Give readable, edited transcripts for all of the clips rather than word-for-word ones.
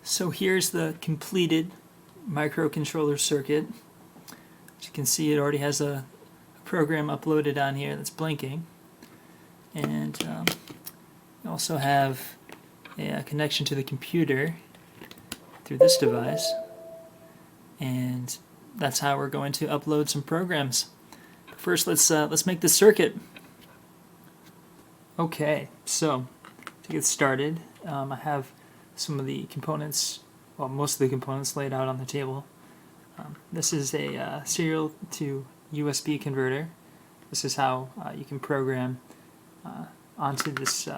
So here's the completed microcontroller circuit. As you can see, it already has a program uploaded on here that's blinking. And you also have a connection to the computer through this device. And that's how we're going to upload some programs. But first, let's make the circuit. Okay, so to get started, I have some of the components, well, most of the components laid out on the table. This is a serial to USB converter. This is how you can program onto this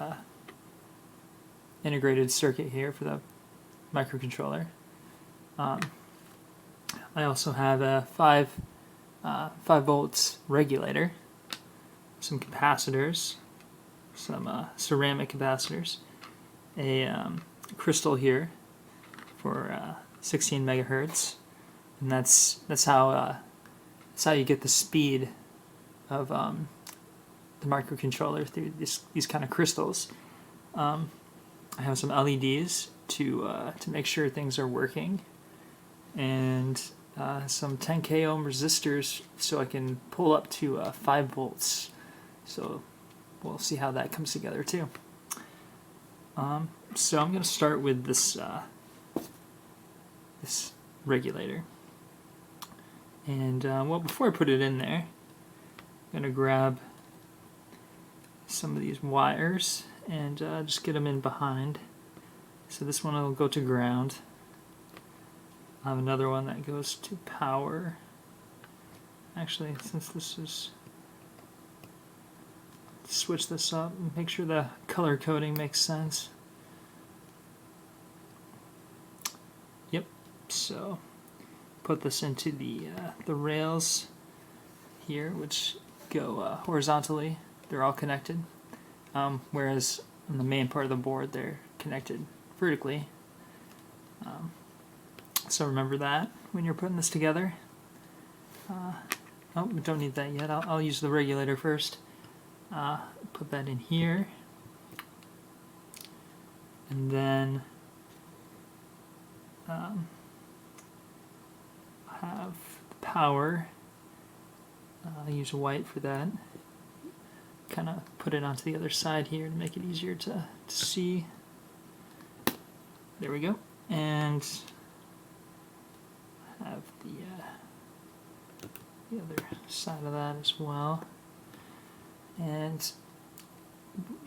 integrated circuit here for the microcontroller. I also have a 5 volts regulator, some capacitors, some ceramic capacitors, a crystal here for 16 megahertz, and that's how you get the speed of the microcontroller through these kind of crystals. I have some LEDs to make sure things are working, and some 10k ohm resistors so I can pull up to 5 volts. So we'll see how that comes together too. So I'm going to start with this regulator, and well, before I put it in there, I'm going to grab some of these wires and just get them in behind. So this one will go to ground. I have another one that goes to power. Actually, since this is, switch this up and make sure the color coding makes sense. Yep. So put this into the rails here, which go horizontally. They're all connected, whereas on the main part of the board they're connected vertically. So remember that when you're putting this together. Oh, we don't need that yet. I'll use the regulator first. Put that in here, and then have the power. I'll use white for that. Kind of put it onto the other side here to make it easier to see. There we go. And have the other side of that as well. And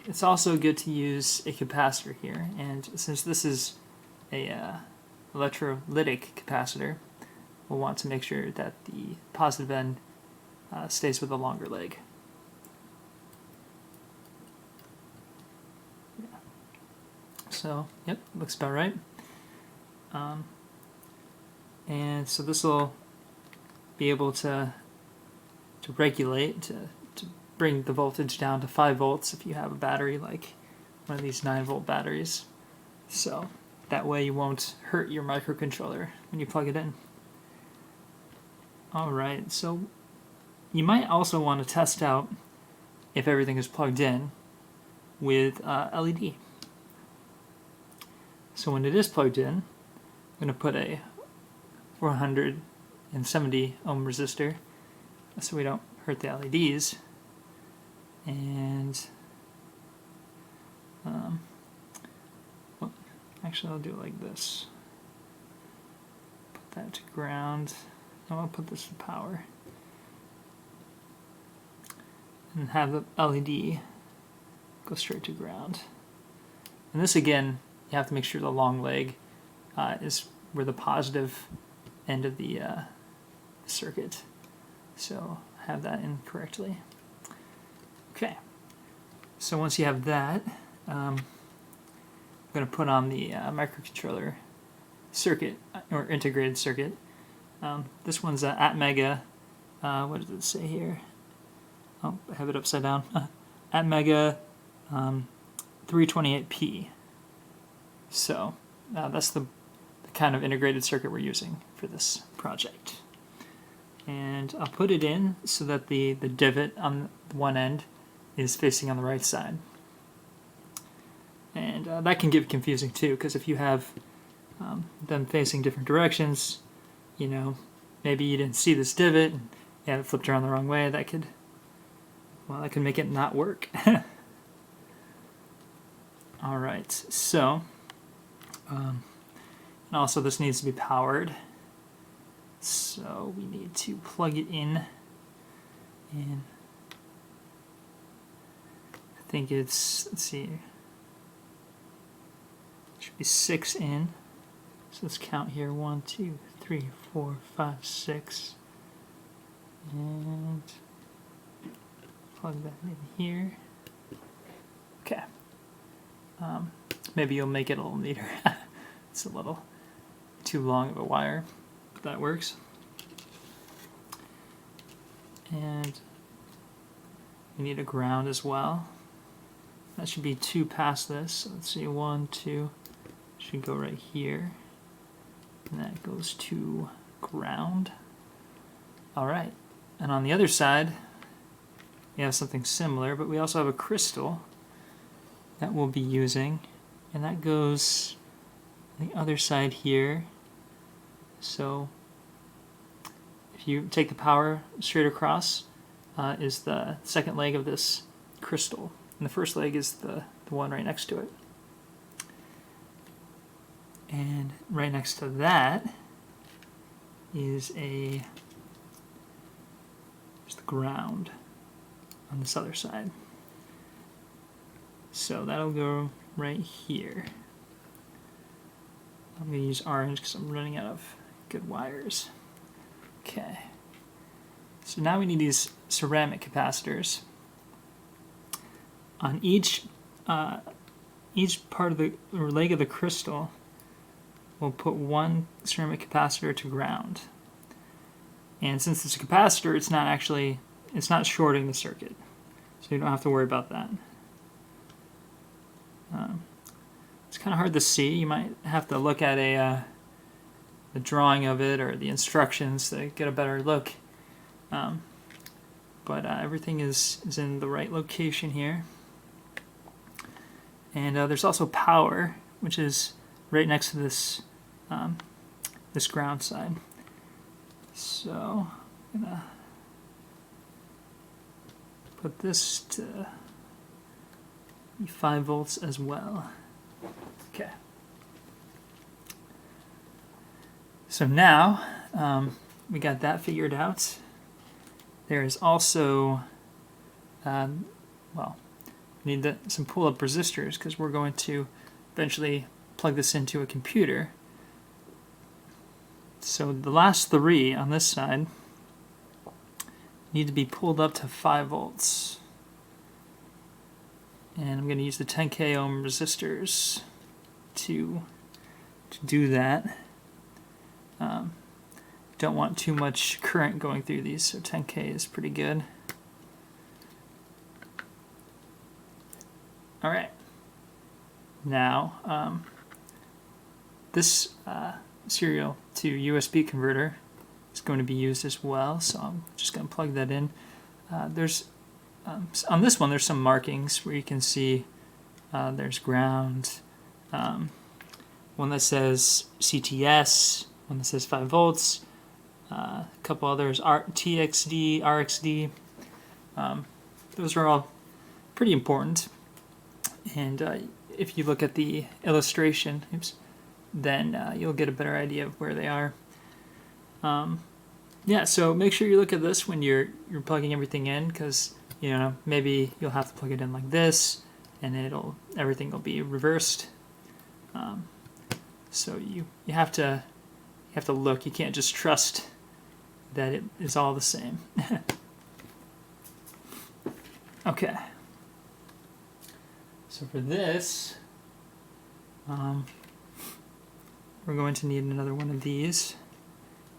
it's also good to use a capacitor here, and since this is a electrolytic capacitor, we'll want to make sure that the positive end stays with the longer leg. Yeah. So, yep, looks about right. And so this will be able to regulate, to bring the voltage down to 5 volts if you have a battery like one of these 9-volt batteries. So that way you won't hurt your microcontroller when you plug it in. Alright, so you might also want to test out if everything is plugged in with LED. So when it is plugged in, I'm going to put a 470 ohm resistor so we don't hurt the LEDs. And well, actually I'll do it like this. Put that to ground. No, I'll put this to power. And have the LED go straight to ground. And this again, you have to make sure the long leg is where the positive end of the circuit. So have that in correctly. Okay, so once you have that, I'm going to put on the microcontroller circuit, or integrated circuit. This one's ATMEGA, what does it say here? Oh, I have it upside down. ATMEGA438P. So that's the kind of integrated circuit we're using for this project. And I'll put it in so that the divot on one end is facing on the right side. And that can get confusing too, because if you have them facing different directions. You know, maybe you didn't see this divot and you had it flipped around the wrong way. That could make it not work. All right, so and also this needs to be powered. So we need to plug it in, and I think it's, let's see, it should be 6 in. So let's count here, 1, 2, 3, 4, 5, 6, and plug that in here. Okay. Maybe you'll make it a little neater. It's a little too long of a wire, but that works. And we need a ground as well. That should be 2 past this. So let's see, 1, 2 should go right here. And that goes to ground. All right. And on the other side, we have something similar, but we also have a crystal that we'll be using, and that goes on the other side here. So if you take the power straight across, is the second leg of this crystal, and the first leg is the one right next to it. And right next to that is just the ground on this other side. So that'll go right here. I'm going to use orange because I'm running out of good wires. Okay. So now we need these ceramic capacitors. On each part of the leg of the crystal, we'll put one ceramic capacitor to ground. And since it's a capacitor, it's not shorting the circuit. So you don't have to worry about that. It's kind of hard to see. You might have to look at the drawing of it or the instructions to get a better look. But everything is in the right location here. And there's also power, which is right next to this this ground side. So I'm gonna put this to 5 volts as well. Okay. So now we got that figured out. There is also, well, we need some pull-up resistors because we're going to eventually plug this into a computer. So the last 3 on this side need to be pulled up to 5 volts. And I'm going to use the 10K ohm resistors to do that. Don't want too much current going through these, so 10K is pretty good. All right. Now, this serial to USB converter is going to be used as well, so I'm just going to plug that in. On this one, there's some markings where you can see there's ground, one that says CTS, one that says 5 volts, a couple others, TXD, RXD. Those are all pretty important. And if you look at the illustration, then you'll get a better idea of where they are. Yeah, so make sure you look at this when you're plugging everything in, because maybe you'll have to plug it in like this, and everything will be reversed. So you have to look. You can't just trust that it is all the same. Okay. So for this, we're going to need another one of these.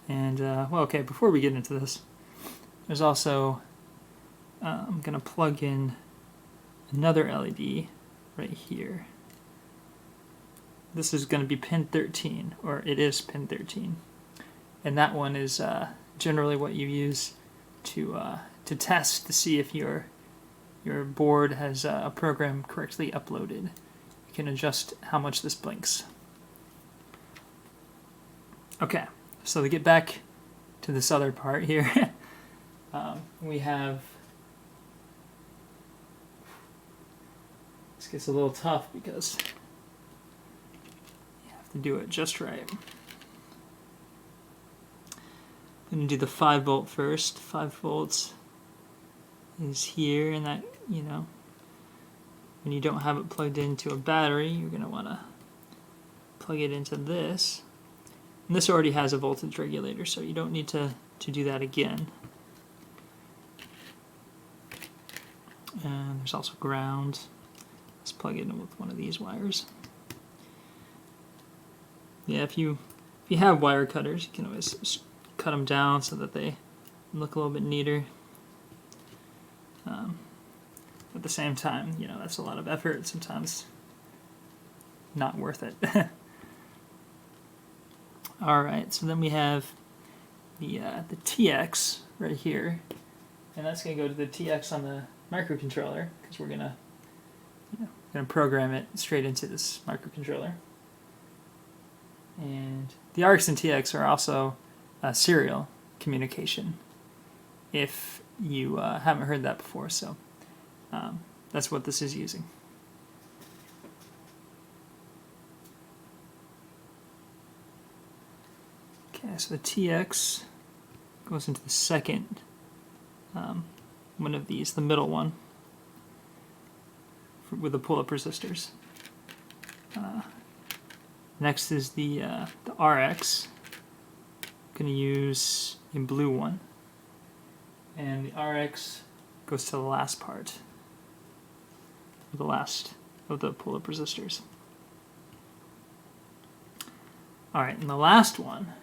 And well, okay. Before we get into this, there's also I'm going to plug in another LED right here. This is going to be pin 13, or it is pin 13. And that one is generally what you use to test to see if your board has a program correctly uploaded. You can adjust how much this blinks. Okay, so to get back to this other part here, we have, this gets a little tough because you have to do it just right. I'm going to do the 5 volt first. 5 volts is here, and that, you know, when you don't have it plugged into a battery, you're going to want to plug it into this. And this already has a voltage regulator, so you don't need to do that again. And there's also ground. Let's plug it in with one of these wires. Yeah, if you have wire cutters, you can always cut them down so that they look a little bit neater. At the same time, you know, that's a lot of effort. Sometimes not worth it. All right, so then we have the TX right here, and that's going to go to the TX on the microcontroller because we're gonna program it straight into this microcontroller. And the RX and TX are also serial communication, if you haven't heard that before. So that's what this is using. Okay, so the TX goes into the second one of these, the middle one, with the pull-up resistors. Next is the RX. I'm going to use a blue one, and the RX goes to the last part, the last of the pull-up resistors. All right, and the last one.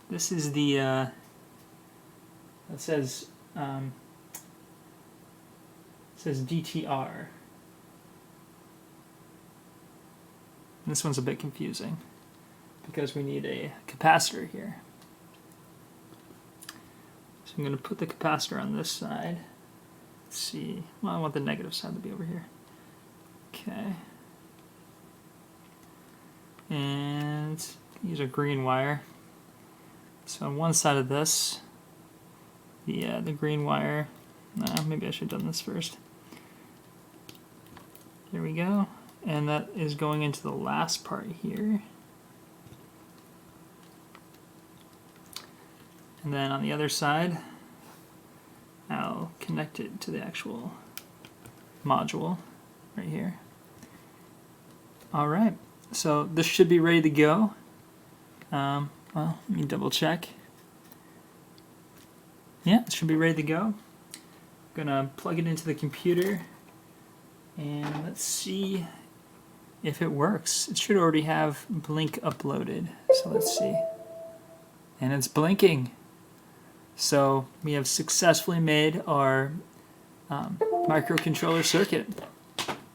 This is the it says DTR. This one's a bit confusing because we need a capacitor here. So I'm going to put the capacitor on this side. Let's see. Well, I want the negative side to be over here. Okay. And use a green wire. So on one side of this, the green wire, maybe I should have done this first. There we go. And that is going into the last part here. And then on the other side, I'll connect it to the actual module right here. All right, so this should be ready to go. Well, let me double check. Yeah, it should be ready to go. I'm gonna plug it into the computer and let's see if it works. It should already have Blink uploaded, so let's see. And it's blinking. So we have successfully made our microcontroller circuit.